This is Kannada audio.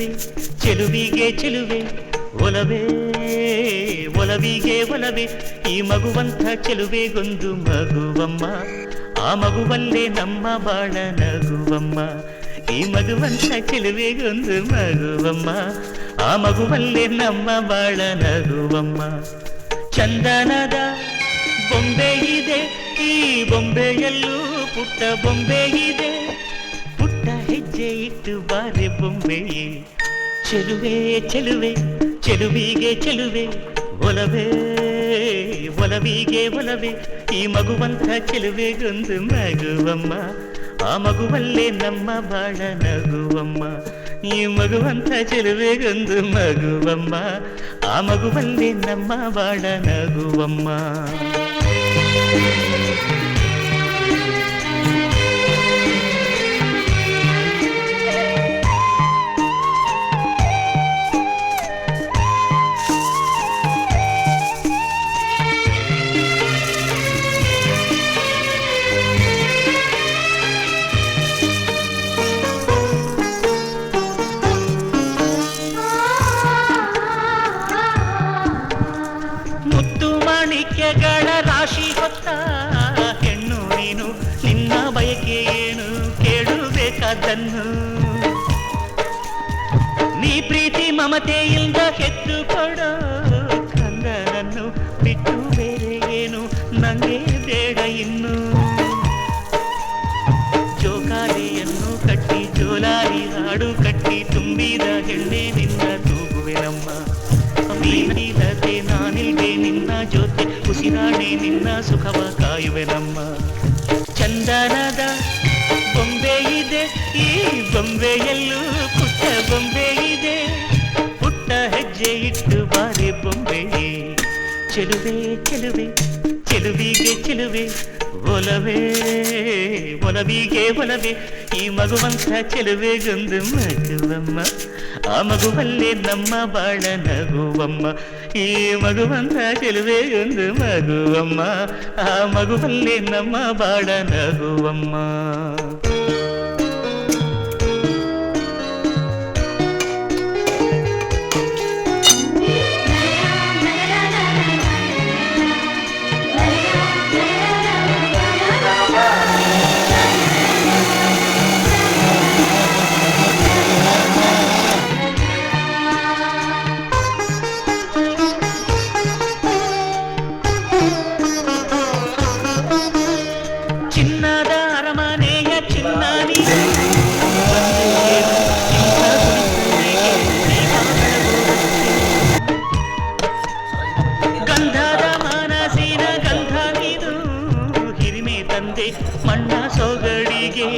ಚೆಲುವೆ ಚೆಲುವಿಗೆ ಚೆಲುವೆ ಒಲವೇ ಒಲವಿಗೆ ಒಲವೇ ಈ ಮಗುವಂಥ ಚೆಲುವೆಗೊಂದು ಮಗುವಮ್ಮ ಆ ಮಗುವಲ್ಲೇ ನಮ್ಮ ಬಾಳ ನಗುವಮ್ಮ ಈ ಮಗುವಂಥ ಚೆಲುವೆಗೊಂದು ಮಗುವಮ್ಮ ಆ ಮಗುವಲ್ಲೇ ನಮ್ಮ ಬಾಳ ನಗುವಮ್ಮ ಚಂದನದ ಬೊಂಬೆ ಇದೆ ಈ ಬೊಂಬೆಯಲ್ಲೂ ಪುಟ್ಟ ಬೊಂಬೆ ಇದೆ ಪುಟ್ಟ ಹೆಜ್ಜೆ ಇಟ್ಟು ಬಾರೆ ಬೊಂಬೆಯೇ ಚೆಲುವೆ ಚೆಲುವೆ ಚೆಲುವಿಗೆ ಚೆಲುವೆ ಒಲವೇ ಒಲವಿಗೆ ಒಲವೇ ಈ ಮಗುವಂಥ ಚೆಲುವೆಗೊಂದು ಮಗುವಮ್ಮ ಆ ಮಗುವಲ್ಲೇ ನಮ್ಮ ಬಾಳ ನಗುವಮ್ಮ ಈ ಮಗುವಂಥ ಚೆಲುವೆಗೊಂದು ಮಗುವಮ್ಮ ಆ ಮಗುವಲ್ಲೇ ನಮ್ಮ ಬಾಳ ನಗುವಮ್ಮ ಮಾಣಿಕ್ಯಗಳ ರಾಶಿ ಹೊತ್ತ ಹೆಣ್ಣು ನೀನು ನಿನ್ನ ಬಯಕೆ ಏನು ಕೇಳಬೇಕಾದನ್ನು ನೀ ಪ್ರೀತಿ ಮಮತೆಯಿಂದ ಹೆತ್ತು ಕೊಡೋ ಕಂದನನ್ನು ಬಿಟ್ಟು ಬೇರೆ ಏನು ನಂಗೆ ಬೇಡ ಇನ್ನು ಜೋಕಾಲಿಯನ್ನು ಕಟ್ಟಿ ಜೋಲಾರಿ ಹಾಡು ಕಟ್ಟಿ ತುಂಬಿದ ಹೆಣ್ಣೆ ನಿನ್ನ ತೂಗುವೆನಮ್ಮ ನೀನಿಲ್ಲದೆ ನಾನಿಲ್ದೆ ನಿನ್ನ ಜೊತೆ ಉಸಿರಾಣೆ ನಿನ್ನ ಸುಖವ ಕಾಯುವೆನಮ್ಮ ಚಂದನದ ಬೊಂಬೆ ಇದೆ ಈ ಬೊಂಬೆಯಲ್ಲೂ ಪುಟ್ಟ ಬೊಂಬೆ ಇದೆ ಪುಟ್ಟ ಹೆಜ್ಜೆ ಇಟ್ಟು ಬಾರೆ ಬೊಂಬೆ ಚೆಲುವೆ ಚೆಲುವೆ ಚೆಲುವಿಗೆ ಚೆಲುವೆ ಒಲವೇ ಒಲವಿಗೆ ಒಲವೇ ಈ ಮಗುವಂಥ ಚೆಲುವೆಗೊಂದು ಮಗುವಮ್ಮ ಆ ಮಗುವಲ್ಲೇ ನಮ್ಮ ಬಾಳ ನಗುವಮ್ಮ ಈ ಮಗುವಂಥ ಚೆಲುವೆಗೊಂದು ಮಗುವಮ್ಮ ಆ ಮಗುವಲ್ಲೇ ನಮ್ಮ ಬಾಳ ನಗುವಮ್ಮ ಚಿನ್ನದ ಅರಮನೆಯ ಚಿನ್ನಾನಿ ಗಂಧದ ಮನಸ್ಸಿನ ಗಂಧ ನೀನು ಹಿರಿಮೆ ತಂದೆ ಮಣ್ಣ ಸೊಗಡಿಗೆ